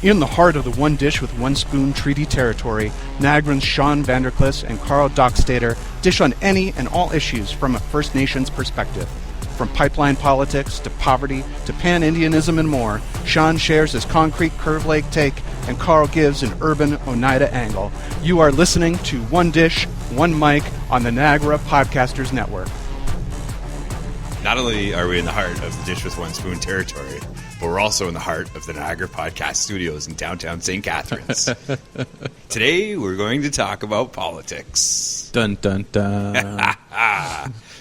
In the heart of the one dish with one spoon treaty territory, Niagara's Sean Vander and Karl Dockstader dish on any and all issues from a First Nations perspective. From pipeline politics to poverty to pan-Indianism and more, Sean shares his concrete Curve Lake take and Karl gives an urban Oneida angle. You are listening to One Dish, One Mic on the Niagara Podcasters Network. Not only are we in the heart of the Dish with One Spoon territory, but we're also in the heart of the Niagara Podcast Studios in downtown St Catharines. Today, we're going to talk about politics. Dun, dun, dun.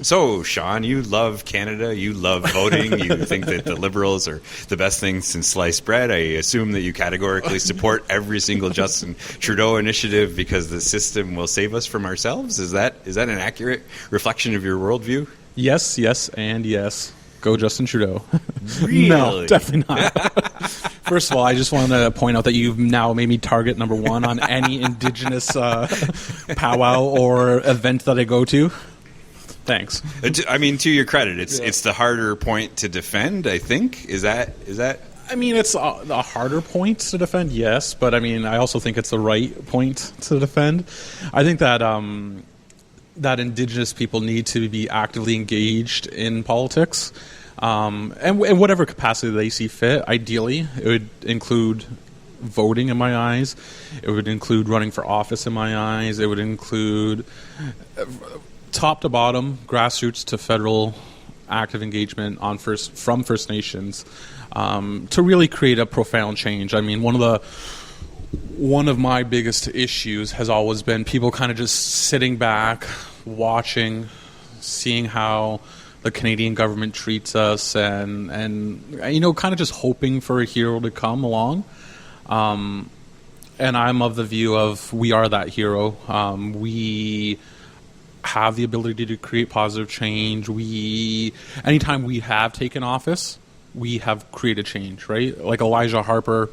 So, Sean, you love Canada. You love voting. You think that the Liberals are the best thing since sliced bread. I assume that you categorically support every single Justin Trudeau initiative because the system will save us from ourselves. Is that an accurate reflection of your worldview? Yes, and yes. Go Justin Trudeau. Really? No, definitely not. First of all, I just want to point out that you've now made me target number one on any Indigenous powwow or event that I go to. Thanks. I mean, to your credit, it's the harder point to defend, I think. Is that? I mean, it's a harder point to defend, yes, but I mean, I also think it's the right point to defend. I think that that Indigenous people need to be actively engaged in politics, and in whatever capacity they see fit. Ideally, it would include voting in my eyes. It would include running for office in my eyes. It would include top to bottom, grassroots to federal active engagement from First Nations to really create a profound change. I mean, one of my biggest issues has always been people kind of just sitting back, watching, seeing how the Canadian government treats us, and you know, kind of just hoping for a hero to come along. And I'm of the view of we are that hero. We have the ability to create positive change. Anytime we have taken office, we have created change, right? Like Elijah Harper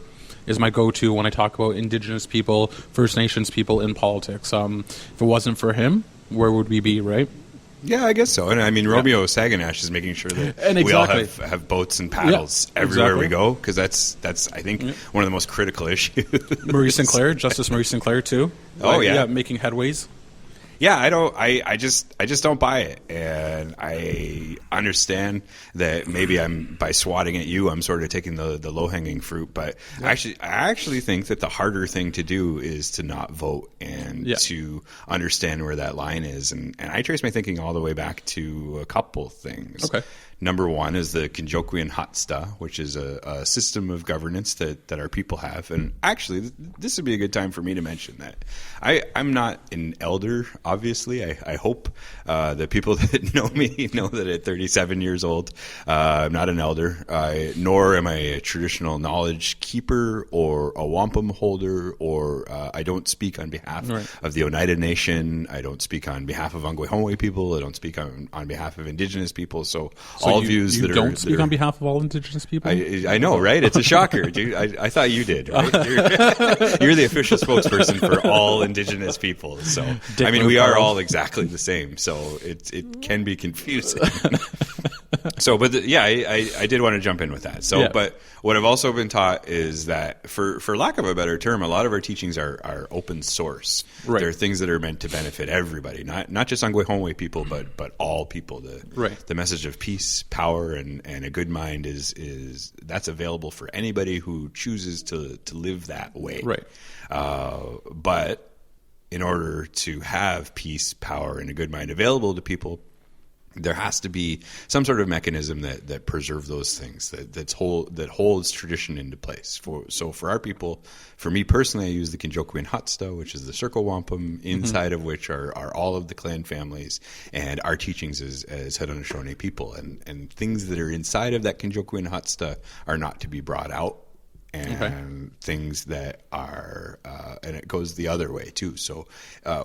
is my go-to when I talk about Indigenous people, First Nations people in politics. If it wasn't for him, where would we be, right? Yeah, I guess so. And I mean, Romeo Saganash is making sure that we all have boats and paddles everywhere we go, because that's I think one of the most critical issues. Justice Marie Sinclair too. Oh yeah, making headways. Yeah, I just don't buy it, and I understand that maybe by swatting at you, I'm sort of taking the low hanging fruit. But I actually think that the harder thing to do is to not vote and to understand where that line is. And I trace my thinking all the way back to a couple things. Okay. Number one is the Kinjokian Hatsta, which is a system of governance that our people have. And actually, this would be a good time for me to mention that. I'm not an elder, obviously. I hope the people that know me know that at 37 years old, I'm not an elder, nor am I a traditional knowledge keeper or a wampum holder, or I don't speak on behalf of the Oneida Nation. I don't speak on behalf of Ongwehongwe people. I don't speak on behalf of Indigenous people. So all views that don't speak on behalf of all Indigenous people? I know, right? It's a shocker, dude. I thought you did, right? You're the official spokesperson for all Indigenous people. So, I mean, we are all exactly the same. So it can be confusing. So, but I did want to jump in with that. So, but what I've also been taught is that, for lack of a better term, a lot of our teachings are open source. Right. They're things that are meant to benefit everybody, not just Ongwehongwe people, but all people. The message of peace, power, and a good mind is that's available for anybody who chooses to live that way. Right. But in order to have peace, power, and a good mind available to people, there has to be some sort of mechanism that preserve those things, that holds tradition into place. So for our people, for me personally, I use the Kinjokian Hatsta, which is the circle wampum, inside of which are all of the clan families and our teachings as Haudenosaunee people. And things that are inside of that Kinjokian Hatsta are not to be brought out. And things that are, and it goes the other way too. So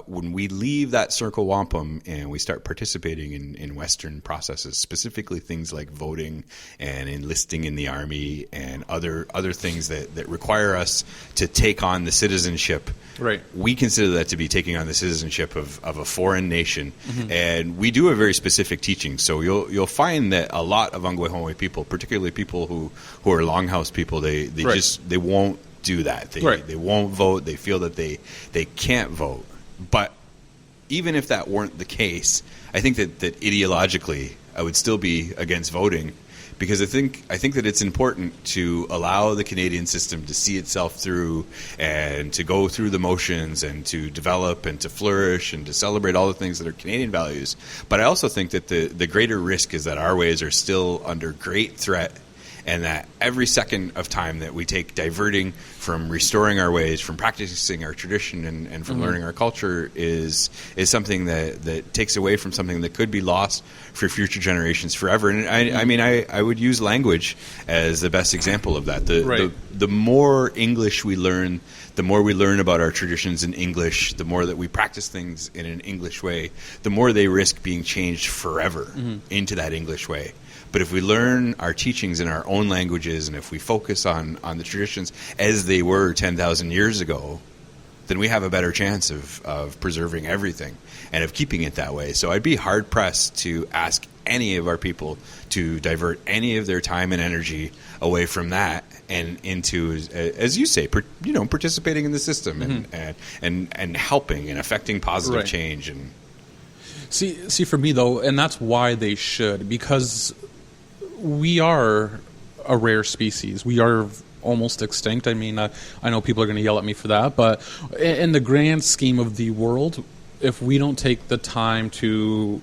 when we leave that circle wampum and we start participating in Western processes, specifically things like voting and enlisting in the army and other things that require us to take on the citizenship, we consider that to be taking on the citizenship of a foreign nation. And we do a very specific teaching. So you'll find that a lot of Ongwehongwe people, particularly people who are Longhouse people, they won't do that. Right. They won't vote. They feel that they can't vote. But even if that weren't the case, I think that ideologically I would still be against voting, because I think that it's important to allow the Canadian system to see itself through and to go through the motions and to develop and to flourish and to celebrate all the things that are Canadian values. But I also think that the greater risk is that our ways are still under great threat, and that every second of time that we take diverting from restoring our ways, from practicing our tradition, and from learning our culture is something that takes away from something that could be lost for future generations forever. And I would use language as the best example of that. The more English we learn, the more we learn about our traditions in English, the more that we practice things in an English way, the more they risk being changed forever into that English way. But if we learn our teachings in our own languages, and if we focus on the traditions as they were 10,000 years ago, then we have a better chance of preserving everything and of keeping it that way. So I'd be hard-pressed to ask any of our people to divert any of their time and energy away from that and into, as you say, participating in the system and helping and affecting positive change. And see, for me, though, and that's why they should, because we are a rare species. We are almost extinct. I mean, I know people are going to yell at me for that, but in the grand scheme of the world, if we don't take the time to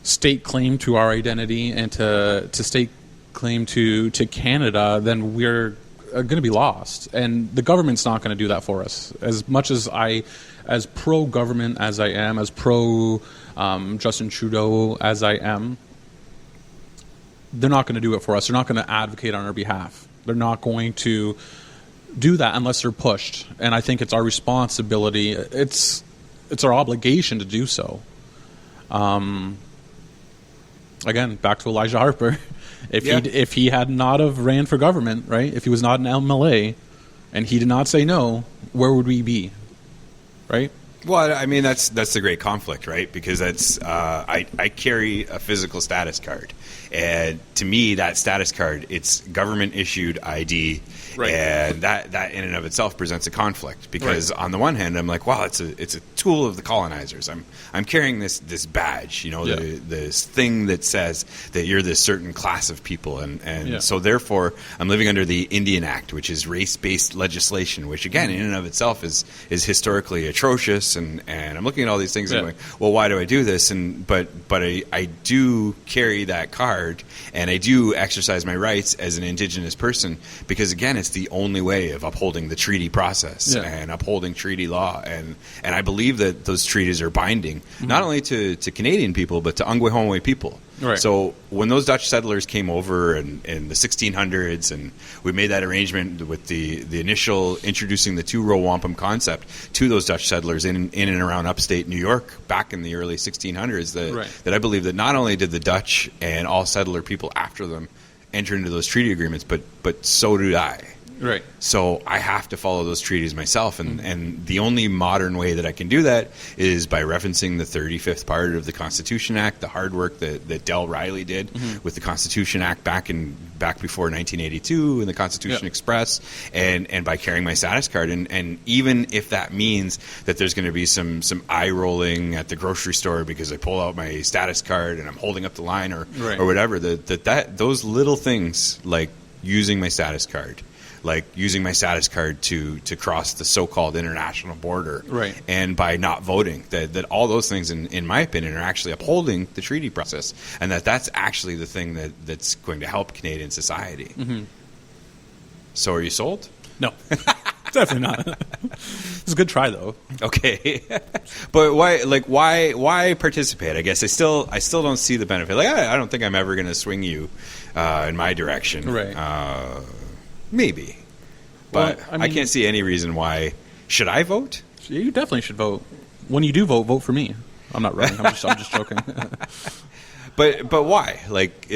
stake claim to our identity and to stake claim to Canada, then we're going to be lost. And the government's not going to do that for us. As much as as pro-government as I am, as pro Justin Trudeau as I am, they're not going to do it for us. They're not going to advocate on our behalf. They're not going to do that unless they're pushed. And I think it's our responsibility. It's our obligation to do so. Again, back to Elijah Harper. If he had not have ran for government, right? If he was not an MLA and he did not say no, where would we be? Right? Well, I mean, that's the great conflict, right? Because that's I carry a physical status card, and to me, that status card, it's government issued ID, and that in and of itself presents a conflict. Because on the one hand, I'm like, wow, it's a tool of the colonizers. I'm carrying this badge, this thing that says that you're this certain class of people, and so therefore, I'm living under the Indian Act, which is race-based legislation, which again, in and of itself is historically atrocious. And I'm looking at all these things and going, well, why do I do this? But I do carry that card, and I do exercise my rights as an Indigenous person, because again, it's the only way of upholding the treaty process and upholding treaty law. And I believe that those treaties are binding, not only to Canadian people, but to Ongwehongwe people. Right. So when those Dutch settlers came over in the 1600s, and we made that arrangement with the initial introducing the two-row wampum concept to those Dutch settlers in and around upstate New York back in the early 1600s, that I believe that not only did the Dutch and all settler people after them enter into those treaty agreements, but so did I. Right. So I have to follow those treaties myself, and the only modern way that I can do that is by referencing the 35th part of the Constitution Act, the hard work that Del Riley did with the Constitution Act back before 1982 and the Constitution Express, and by carrying my status card, and even if that means that there's going to be some eye rolling at the grocery store because I pull out my status card and I'm holding up the line or whatever, that those little things, like using my status card, like using my status card to cross the so-called international border, and by not voting, that all those things, in my opinion, are actually upholding the treaty process, and that's actually the thing that's going to help Canadian society. So are you sold? No. Definitely not. It's a good try, though. Okay. But why participate? I guess I still don't see the benefit. Like, I don't think I'm ever going to swing you in my direction. Right. Maybe. But I can't see any reason why. Should I vote? You definitely should vote. When you do vote for me. I'm not running. I'm just joking. But why? Like,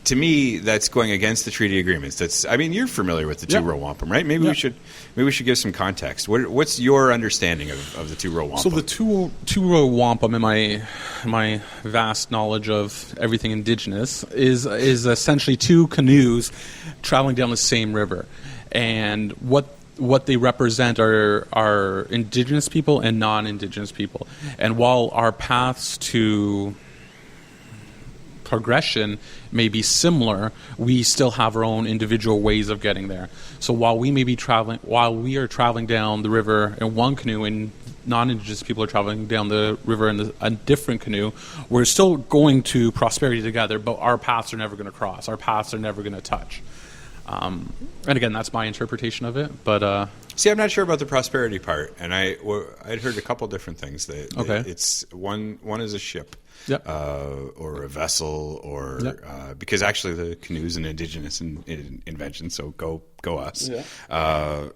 to me, that's going against the treaty agreements. You're familiar with the two-row wampum, right? Maybe we should give some context. What's your understanding of the two-row wampum? So the two-row wampum, in my vast knowledge of everything Indigenous, is essentially two canoes traveling down the same river, and what they represent are Indigenous people and non-Indigenous people. And while our paths to progression may be similar, we still have our own individual ways of getting there. So while we are traveling down the river in one canoe and non-Indigenous people are traveling down the river in a different canoe, we're still going to prosperity together, but our paths are never going to cross. Our paths are never going to touch. And again, that's my interpretation of it. But see, I'm not sure about the prosperity part, and I'd heard a couple different things. That it's one is a ship, or a vessel, or because actually the canoe is an Indigenous invention, so go us. Yeah.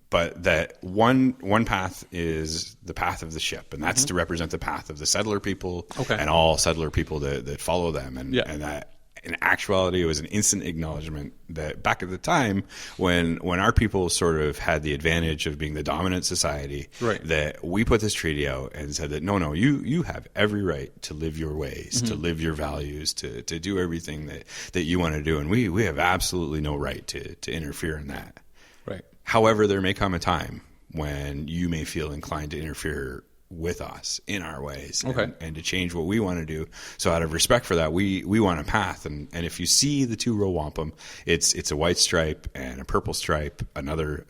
But that one path is the path of the ship, and that's to represent the path of the settler people and all settler people that follow them, and that. In actuality, it was an instant acknowledgement that back at the time when our people sort of had the advantage of being the dominant society, that we put this treaty out and said that no, you have every right to live your ways, to live your values, to do everything that you want to do, and we have absolutely no right to interfere in that. Right. However, there may come a time when you may feel inclined to interfere with us in our ways and to change what we want to do. So out of respect for that, we want a path. And if you see the two-row wampum, it's a white stripe and a purple stripe, another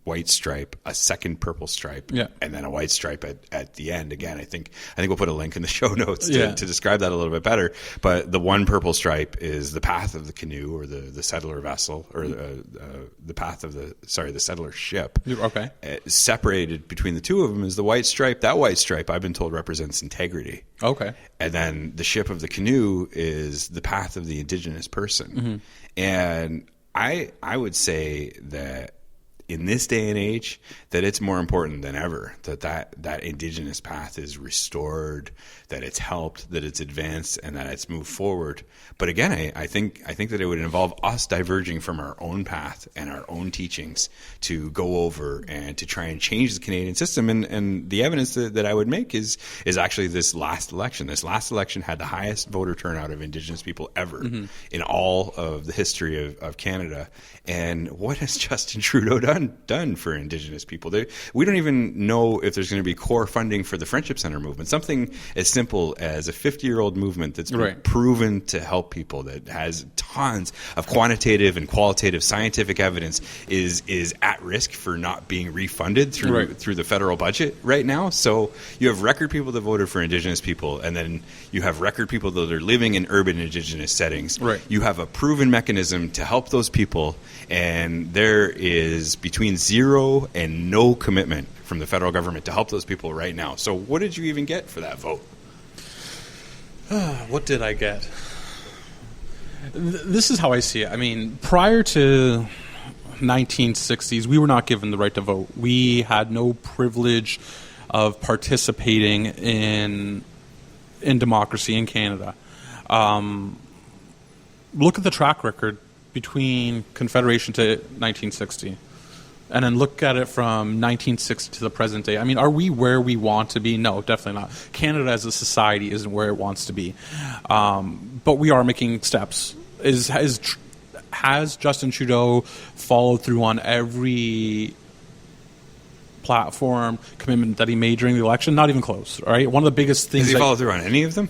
white stripe, a second purple stripe, and then a white stripe at the end. Again, I think we'll put a link in the show notes to describe that a little bit better. But the one purple stripe is the path of the canoe or the settler vessel, or the path of the settler ship. Okay. Separated between the two of them is the white stripe. That white stripe, I've been told, represents integrity. Okay. And then the ship of the canoe is the path of the Indigenous person. And I would say that in this day and age, that it's more important than ever that Indigenous path is restored, that it's helped, that it's advanced, and that it's moved forward. But again, I think that it would involve us diverging from our own path and our own teachings to go over and to try and change the Canadian system. And the evidence that I would make is actually this last election. This last election had the highest voter turnout of Indigenous people ever in all of the history of Canada. And what has Justin Trudeau done for Indigenous people? We don't even know if there's going to be core funding for the Friendship Center movement. Something as simple as a 50-year-old movement that's been proven to help people, that has tons of quantitative and qualitative scientific evidence, is at risk for not being refunded through the federal budget right now. So you have record people that voted for Indigenous people, and then you have record people that are living in urban Indigenous settings. You have a proven mechanism to help those people, and there is between zero and no commitment from the federal government to help those people right now. So what did you even get for that vote? What did I get? This is how I see it. I mean, prior to 1960s, we were not given the right to vote. We had no privilege of participating in democracy in Canada. Look at the track record between Confederation to 1960. And then look at it from 1960 to the present day. I mean, are we where we want to be? No, definitely not. Canada as a society isn't where it wants to be. But we are making steps. Has Justin Trudeau followed through on every platform commitment that he made during the election? Not even close, right? One of the biggest things... Has he followed through on any of them?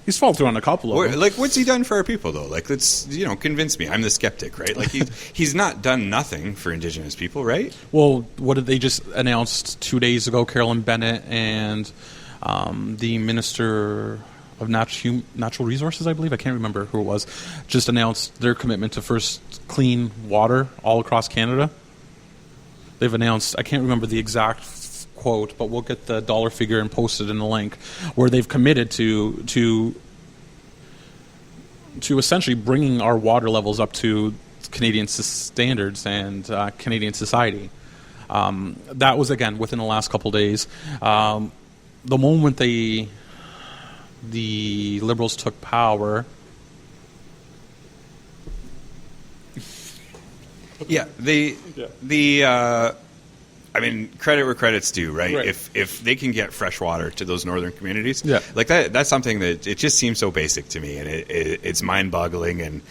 He's followed through on a couple of them. Like, what's he done for our people, though? Like, let's, convince me. I'm the skeptic, right? Like, he's not done nothing for Indigenous people, right? Well, what did they just announced 2 days ago? Carolyn Bennett and the Minister of Natural Resources, I believe, I can't remember who it was, just announced their commitment to first clean water all across Canada. They've announced, I can't remember the exact quote, but we'll get the dollar figure and post it in the link, where they've committed to essentially bringing our water levels up to Canadian standards and Canadian society. That was, again, within the last couple days. The moment the Liberals took power, Yeah, I mean, credit where credit's due, right? If they can get fresh water to those northern communities, like that's something that it just seems so basic to me, and it's mind-boggling. And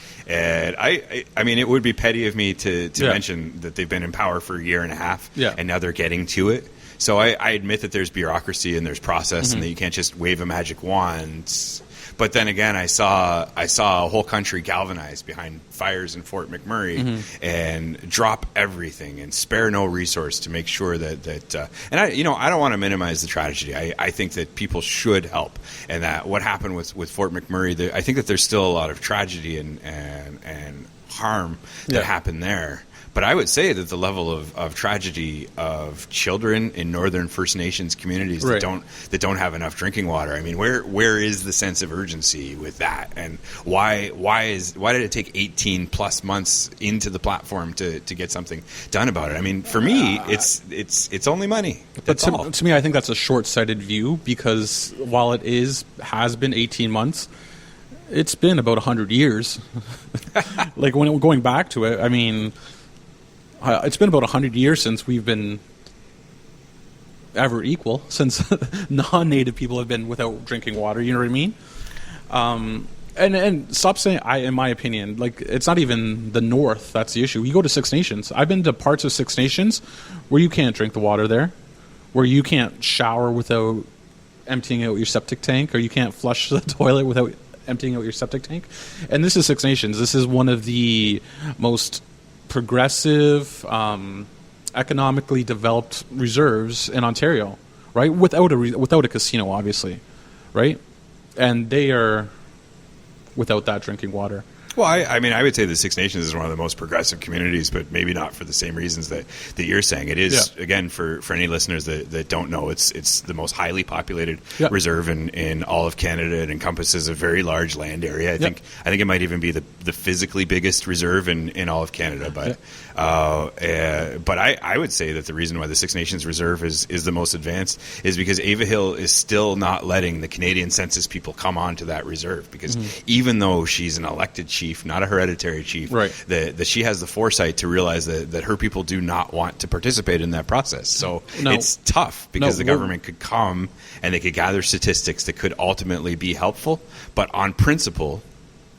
I mean, it would be petty of me to mention that they've been in power for a year and a half, and now they're getting to it. So I admit that there's bureaucracy and there's process, and that you can't just wave a magic wand. But then again, I saw a whole country galvanize behind fires in Fort McMurray and drop everything and spare no resource to make sure that and I don't want to minimize the tragedy. I think that people should help, and that what happened with Fort McMurray, I think that there's still a lot of tragedy and harm that happened there. But I would say that the level of tragedy of children in northern First Nations communities that don't have enough drinking water. I mean, where is the sense of urgency with that? And why did it take 18 plus months into the platform to get something done about it? I mean, for me, it's only money. That's all. To me, I think that's a short-sighted view, because while it has been 18 months, it's been about 100 years. Like when going back to it, I mean, it's been about 100 years since we've been ever equal, since non-native people have been without drinking water. You know what I mean? And stop saying in my opinion, like, it's not even the North that's the issue. You go to Six Nations. I've been to parts of Six Nations where you can't drink the water there, where you can't shower without emptying out your septic tank, or you can't flush the toilet without emptying out your septic tank. And this is Six Nations. This is one of the most progressive, economically developed reserves in Ontario, right? Without a casino, obviously, right? And they are without that drinking water. Well, I mean, I would say the Six Nations is one of the most progressive communities, but maybe not for the same reasons that you're saying. It is, again, for any listeners that don't know, it's the most highly populated reserve in all of Canada. It encompasses a very large land area. I think it might even be the physically biggest reserve in all of Canada. But I would say that the reason why the Six Nations Reserve is the most advanced is because Ava Hill is still not letting the Canadian census people come onto that reserve, because even though she's an elected chief, not a hereditary chief, that she has the foresight to realize that her people do not want to participate in that process. So it's tough, because the government could come and they could gather statistics that could ultimately be helpful. But on principle,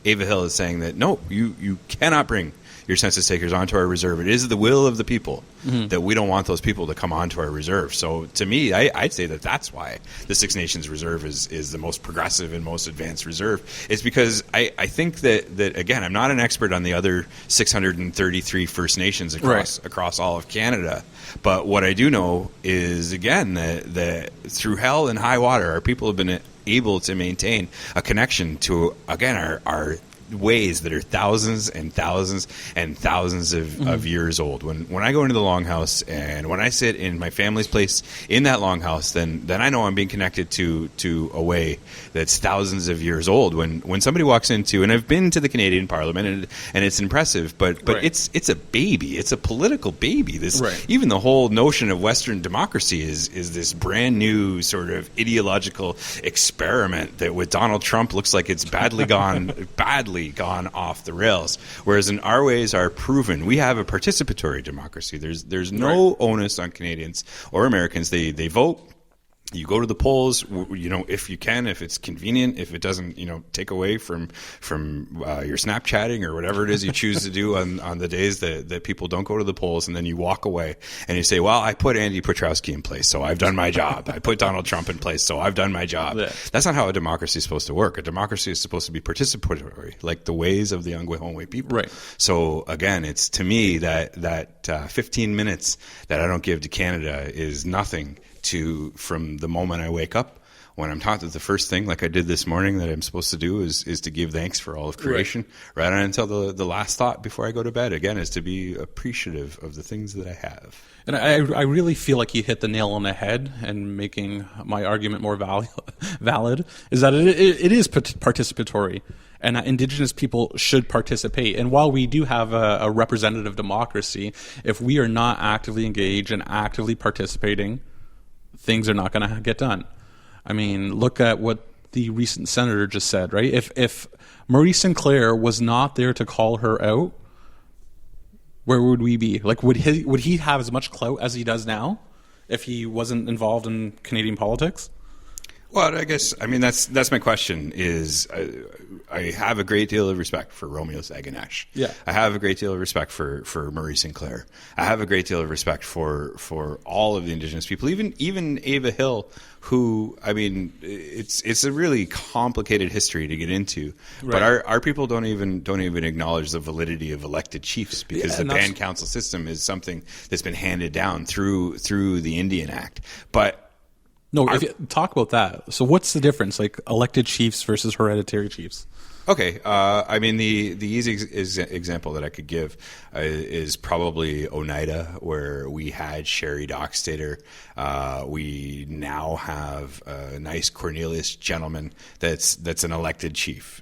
Ava Hill is saying that, no, you cannot bring your census takers onto our reserve. It is the will of the people that we don't want those people to come onto our reserve. So to me, I'd say that that's why the Six Nations Reserve is the most progressive and most advanced reserve. It's because I think that again, I'm not an expert on the other 633 First Nations across all of Canada, but what I do know is, again, that through hell and high water, our people have been able to maintain a connection to, again, our ways that are thousands and thousands and thousands of years old. When I go into the longhouse and when I sit in my family's place in that longhouse, then I know I'm being connected to a way that's thousands of years old. When somebody walks into, and I've been to the Canadian Parliament and it's impressive, but it's a baby. It's a political baby. Even the whole notion of Western democracy is this brand new sort of ideological experiment that with Donald Trump looks like it's badly gone off the rails, whereas in our ways are proven. We have a participatory democracy. There's no onus on Canadians or Americans. They vote. You go to the polls, if you can, if it's convenient, if it doesn't, take away from your Snapchatting or whatever it is you choose to do on the days that people don't go to the polls, and then you walk away and you say, well, I put Andy Petrowski in place, so I've done my job. I put Donald Trump in place, so I've done my job. Yeah. That's not how a democracy is supposed to work. A democracy is supposed to be participatory, like the ways of the Ongwehongwe people. Right. So again, it's to me that 15 minutes that I don't give to Canada is nothing from the moment I wake up, when I'm taught that the first thing, like I did this morning, that I'm supposed to do is to give thanks for all of creation, right on until the last thought before I go to bed, again, is to be appreciative of the things that I have. And I really feel like you hit the nail on the head, and making my argument more valid is that it is participatory, and Indigenous people should participate. And while we do have a representative democracy, if we are not actively engaged and actively participating, things are not going to get done. I mean, look at what the recent senator just said, right? If Marie Sinclair was not there to call her out, where would we be? Like, would he have as much clout as he does now if he wasn't involved in Canadian politics? Well, I guess, I mean, that's my question is I have a great deal of respect for Romeo Saganash. Yeah. I have a great deal of respect for Marie Sinclair. I have a great deal of respect for all of the Indigenous people, even Ava Hill, who, I mean, it's a really complicated history to get into. Right. But our people don't even acknowledge the validity of elected chiefs because the band council system is something that's been handed down through the Indian Act. But no, if you talk about that. So what's the difference, like elected chiefs versus hereditary chiefs? Okay, I mean the easy example that I could give is probably Oneida, where we had Sherry Dockstader. We now have a nice Cornelius gentleman that's an elected chief.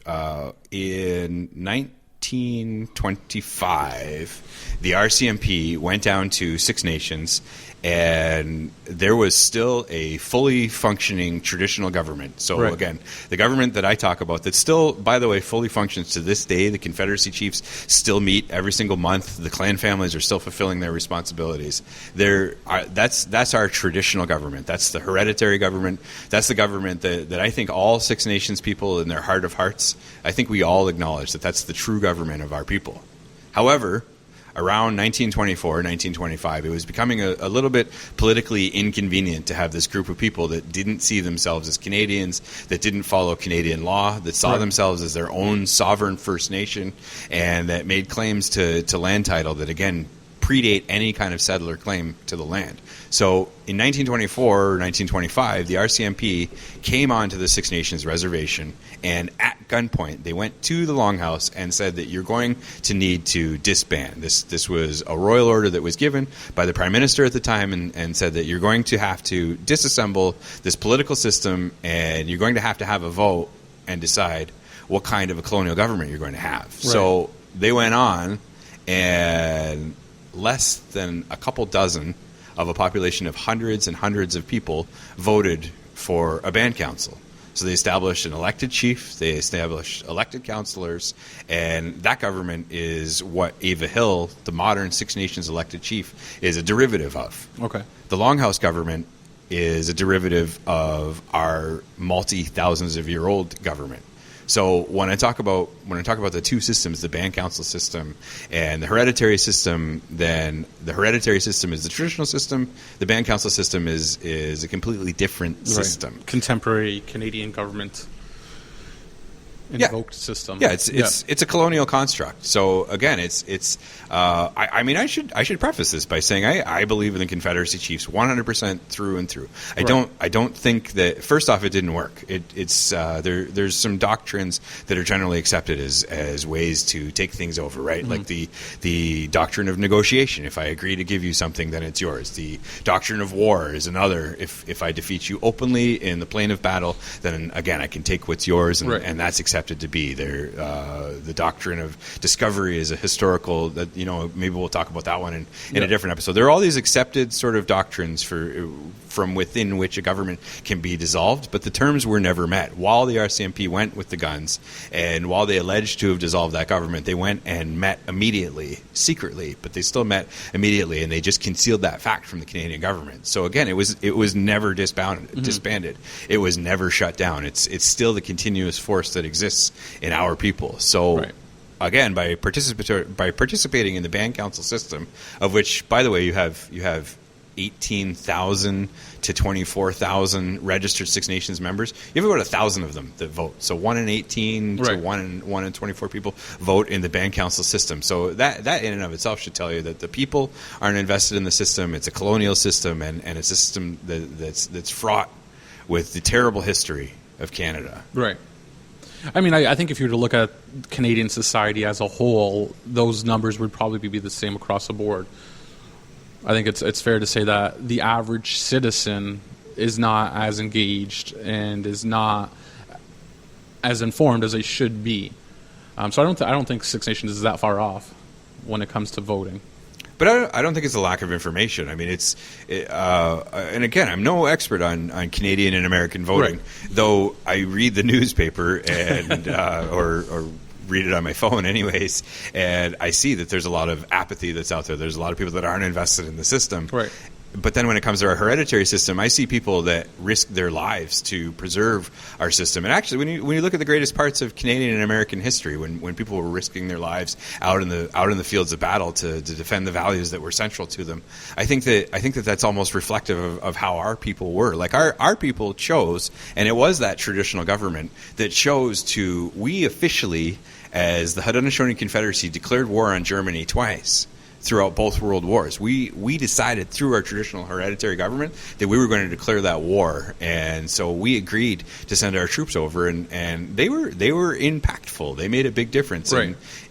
In 1925, the RCMP went down to Six Nations, and there was still a fully functioning traditional government. So again, the government that I talk about that still, by the way, fully functions to this day. The Confederacy chiefs still meet every single month. The clan families are still fulfilling their responsibilities. That's our traditional government. That's the hereditary government. That's the government that I think all Six Nations people in their heart of hearts, I think we all acknowledge that that's the true government of our people. However, around 1924, 1925, it was becoming a little bit politically inconvenient to have this group of people that didn't see themselves as Canadians, that didn't follow Canadian law, that saw themselves as their own sovereign First Nation, and that made claims to land title that, again, predate any kind of settler claim to the land. So in 1924 or 1925, the RCMP came onto the Six Nations reservation, and at gunpoint, they went to the Longhouse and said that you're going to need to disband. This was a royal order that was given by the Prime Minister at the time, and said that you're going to have to disassemble this political system, and you're going to have a vote and decide what kind of a colonial government you're going to have. Right. So they went on, and less than a couple dozen of a population of hundreds and hundreds of people voted for a band council. So they established an elected chief, they established elected councillors, and that government is what Ava Hill, the modern Six Nations elected chief, is a derivative of. Okay. The Longhouse government is a derivative of our multi-thousands-of-year-old government. So when I talk about the two systems, the band council system and the hereditary system, then the hereditary system is the traditional system. The band council system is a completely different system. Contemporary Canadian government invoked system. Yeah, it's a colonial construct. So again, I mean, I should preface this by saying I believe in the Confederacy chiefs 100% through and through. I don't think that, first off, it didn't work. There's some doctrines that are generally accepted as ways to take things over, right? Mm-hmm. Like the doctrine of negotiation. If I agree to give you something, then it's yours. The doctrine of war is another. If I defeat you openly in the plain of battle, then again I can take what's yours, and that's accepted to be there. The doctrine of discovery is a historical that, maybe we'll talk about that one in a different episode. There are all these accepted sort of doctrines from within which a government can be dissolved, but the terms were never met. While the RCMP went with the guns, and while they alleged to have dissolved that government, they went and met immediately, secretly, but they still met immediately, and they just concealed that fact from the Canadian government. So again, it was never disbanded. It was never shut down. It's still the continuous force that exists in our people. So again, by participating in the band council system, of which, by the way, you have 18,000 to 24,000 registered Six Nations members. You have about 1,000 of them that vote. So 1 in 18 to 1 in 24 people vote in the band council system. So that in and of itself should tell you that the people aren't invested in the system. It's a colonial system, and it's a system that's fraught with the terrible history of Canada. Right. I mean, I think if you were to look at Canadian society as a whole, those numbers would probably be the same across the board. I think it's fair to say that the average citizen is not as engaged and is not as informed as they should be. So I don't think Six Nations is that far off when it comes to voting. But I don't think it's a lack of information. I mean, and again, I'm no expert on Canadian and American voting, though I read the newspaper and or read it on my phone anyways, and I see that there's a lot of apathy that's out there. There's a lot of people that aren't invested in the system. Right. But then when it comes to our hereditary system, I see people that risk their lives to preserve our system. And actually, when you look at the greatest parts of Canadian and American history, when people were risking their lives out in the fields of battle to defend the values that were central to them, I think that that's almost reflective of how our people were. Like our people chose, and it was that traditional government that chose to. We officially, as the Haudenosaunee Confederacy, declared war on Germany twice throughout both world wars. We decided through our traditional hereditary government that we were going to declare that war, and so we agreed to send our troops over, and they were impactful. They made a big difference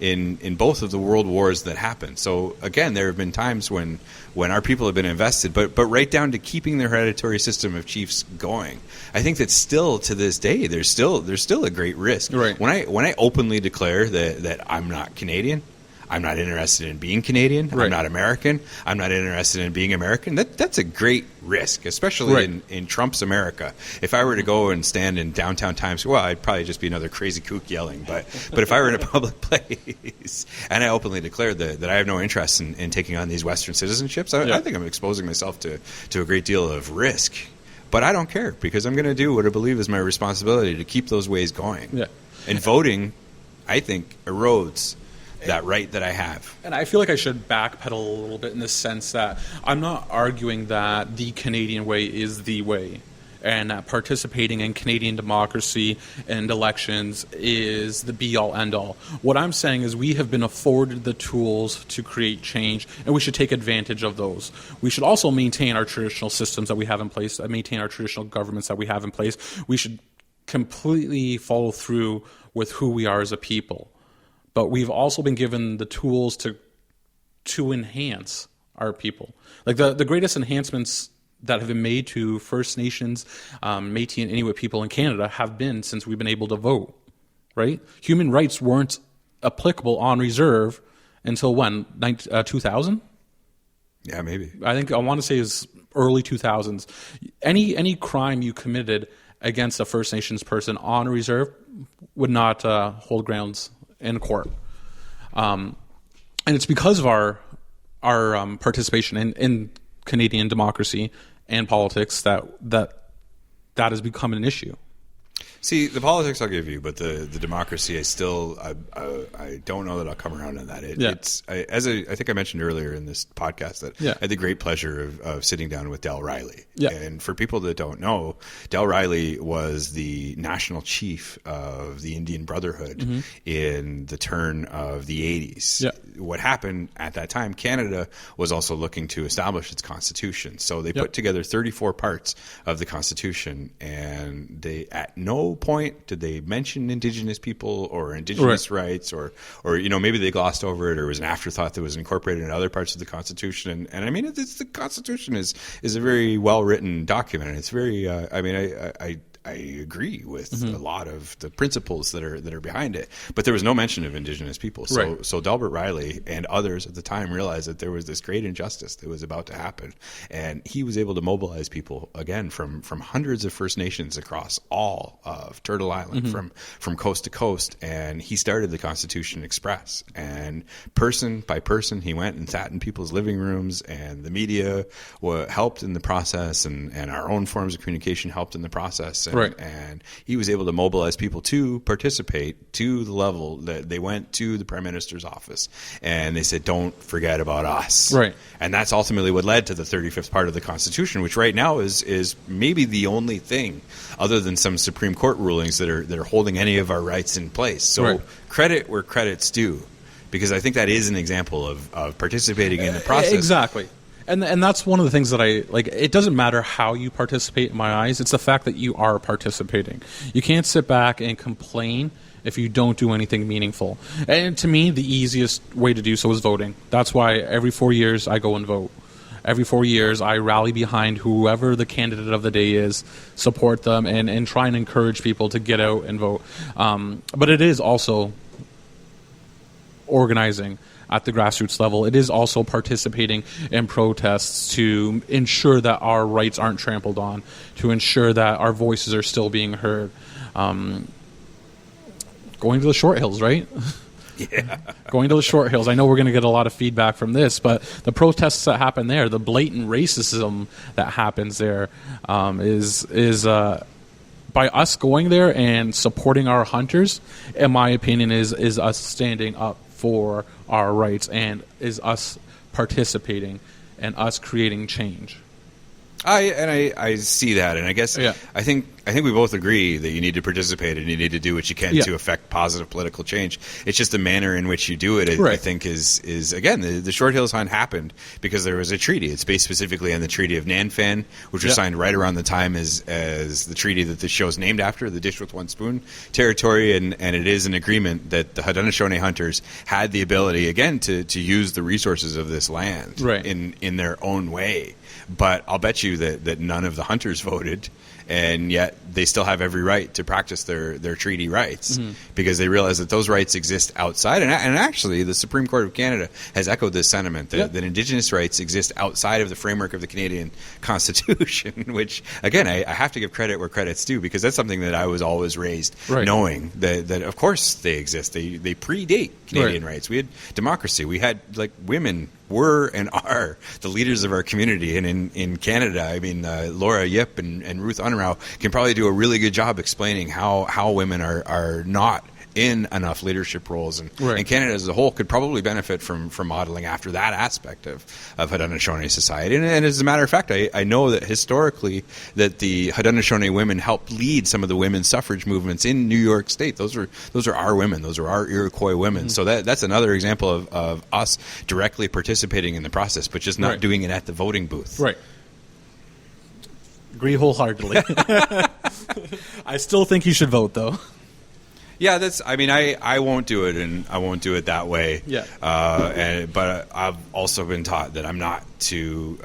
in both of the world wars that happened. So again, there have been times when our people have been invested, but right down to keeping the hereditary system of chiefs going. I think that still to this day there's still a great risk. Right. When I openly declare that I'm not Canadian, I'm not interested in being Canadian. Right. I'm not American. I'm not interested in being American. That's a great risk, especially in Trump's America. If I were to go and stand in downtown Times Square, well, I'd probably just be another crazy kook yelling. But if I were in a public place and I openly declared that I have no interest in taking on these Western citizenships, I think I'm exposing myself to a great deal of risk. But I don't care, because I'm going to do what I believe is my responsibility to keep those ways going. Yeah. And voting, I think, erodes that right that I have. And I feel like I should backpedal a little bit in the sense that I'm not arguing that the Canadian way is the way, and that participating in Canadian democracy and elections is the be-all, end-all. What I'm saying is we have been afforded the tools to create change, and we should take advantage of those. We should also maintain our traditional systems that we have in place, maintain our traditional governments that we have in place. We should completely follow through with who we are as a people. But we've also been given the tools to enhance our people. Like the greatest enhancements that have been made to First Nations, Métis and Inuit people in Canada have been since we've been able to vote, right? Human rights weren't applicable on reserve until when? 2000? Yeah, maybe. I want to say is early 2000s. Any crime you committed against a First Nations person on reserve would not hold grounds in court, and it's because of our participation in Canadian democracy and politics that has become an issue. See, the politics I'll give you, but the democracy, I don't know that I'll come around on that. I think I mentioned earlier in this podcast that I had the great pleasure of sitting down with Del Riley. Yeah. And for people that don't know, Del Riley was the national chief of the Indian Brotherhood in the turn of the 80s. Yeah. What happened at that time, Canada was also looking to establish its constitution. So they put together 34 parts of the constitution, and they at no point did they mention Indigenous people or Indigenous rights, or maybe they glossed over it, or it was an afterthought that was incorporated in other parts of the Constitution. And I mean, the Constitution is a very well written document, and it's very. I agree with a lot of the principles that are behind it, but there was no mention of Indigenous people. So Delbert Riley and others at the time realized that there was this great injustice that was about to happen, and he was able to mobilize people again from hundreds of First Nations across all of Turtle Island, from coast to coast, and he started the Constitution Express. And person by person, he went and sat in people's living rooms, and the media helped in the process, and our own forms of communication helped in the process. And he was able to mobilize people to participate to the level that they went to the Prime Minister's office and they said, don't forget about us. Right. And that's ultimately what led to the 35th part of the Constitution, which right now is maybe the only thing other than some Supreme Court rulings that are holding any of our rights in place. So credit where credit's due, because I think that is an example of participating in the process. Exactly. And that's one of the things that I like. It doesn't matter how you participate in my eyes. It's the fact that you are participating. You can't sit back and complain if you don't do anything meaningful. And to me, the easiest way to do so is voting. That's why every 4 years I go and vote. Every 4 years I rally behind whoever the candidate of the day is, support them, and try and encourage people to get out and vote. But it is also organizing at the grassroots level. It is also participating in protests to ensure that our rights aren't trampled on, to ensure that our voices are still being heard. going to the short hills, right? Yeah. Going to the short hills. I know we're going to get a lot of feedback from this, but the protests that happen there, the blatant racism that happens there, is by us going there and supporting our hunters, in my opinion, is us standing up for our rights and is us participating and us creating change. I see that, and I guess I think we both agree that you need to participate and you need to do what you can to affect positive political change. It's just the manner in which you do it. I think is again the Short Hills Hunt happened because there was a treaty. It's based specifically on the Treaty of Nanfan, which was signed right around the time as the treaty that the show is named after, the Dish with One Spoon territory, and it is an agreement that the Haudenosaunee hunters had the ability again to use the resources of this land in their own way. But I'll bet you that none of the hunters voted, and yet they still have every right to practice their treaty rights because they realize that those rights exist outside. And actually, the Supreme Court of Canada has echoed this sentiment that Indigenous rights exist outside of the framework of the Canadian Constitution, which, again, I have to give credit where credit's due because that's something that I was always raised knowing that, of course, they exist. They predate Canadian rights. We had democracy. We had, women were and are the leaders of our community. And in Canada, I mean, Laura Yip and Ruth Unrau can probably do a really good job explaining how women are not in enough leadership roles. And Canada as a whole could probably benefit from modeling after that aspect of Haudenosaunee society. And as a matter of fact, I know that historically that the Haudenosaunee women helped lead some of the women's suffrage movements in New York State. Those are our women. Those are our Iroquois women. So that's another example of us directly participating in the process, but just not doing it at the voting booth. Right. Agree wholeheartedly. I still think you should vote, though. Yeah, I won't do it, and I won't do it that way. Yeah. But I've also been taught that I'm not to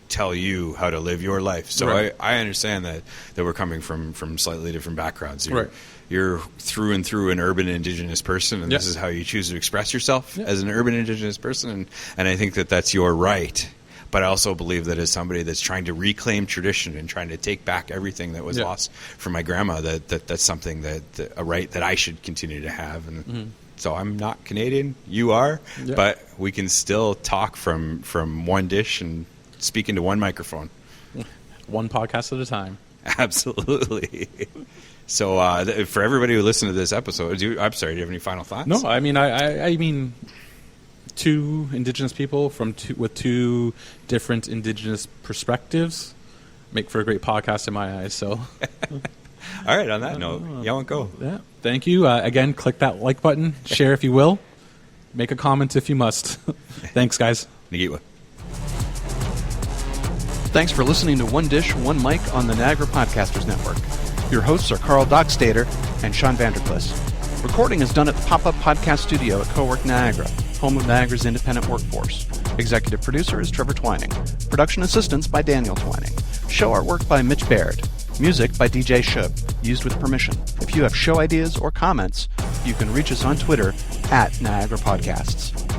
tell you how to live your life. So I understand that we're coming from slightly different backgrounds. You're through and through an urban Indigenous person, and this is how you choose to express yourself as an urban Indigenous person, and I think that that's your right. But I also believe that as somebody that's trying to reclaim tradition and trying to take back everything that was lost from my grandma, that's something a right that I should continue to have. And so I'm not Canadian, you are, but we can still talk from one dish and speak into one microphone. One podcast at a time. Absolutely. So for everybody who listened to this episode, do you have any final thoughts? No, I mean, two Indigenous people with two different Indigenous perspectives make for a great podcast in my eyes. So, all right. On that note, Yawan go. Yeah. Thank you again. Click that like button. Share if you will. Make a comment if you must. Thanks, guys. Nagitwa. Thanks for listening to One Dish, One Mic on the Niagara Podcasters Network. Your hosts are Karl Dockstader and Sean Vander. Recording is done at the Pop-Up Podcast Studio at Cowork Niagara, home of Niagara's independent workforce. Executive producer is Trevor Twining. Production assistance by Daniel Twining. Show artwork by Mitch Baird. Music by DJ Shub, used with permission. If you have show ideas or comments, you can reach us on Twitter @Niagara Podcasts.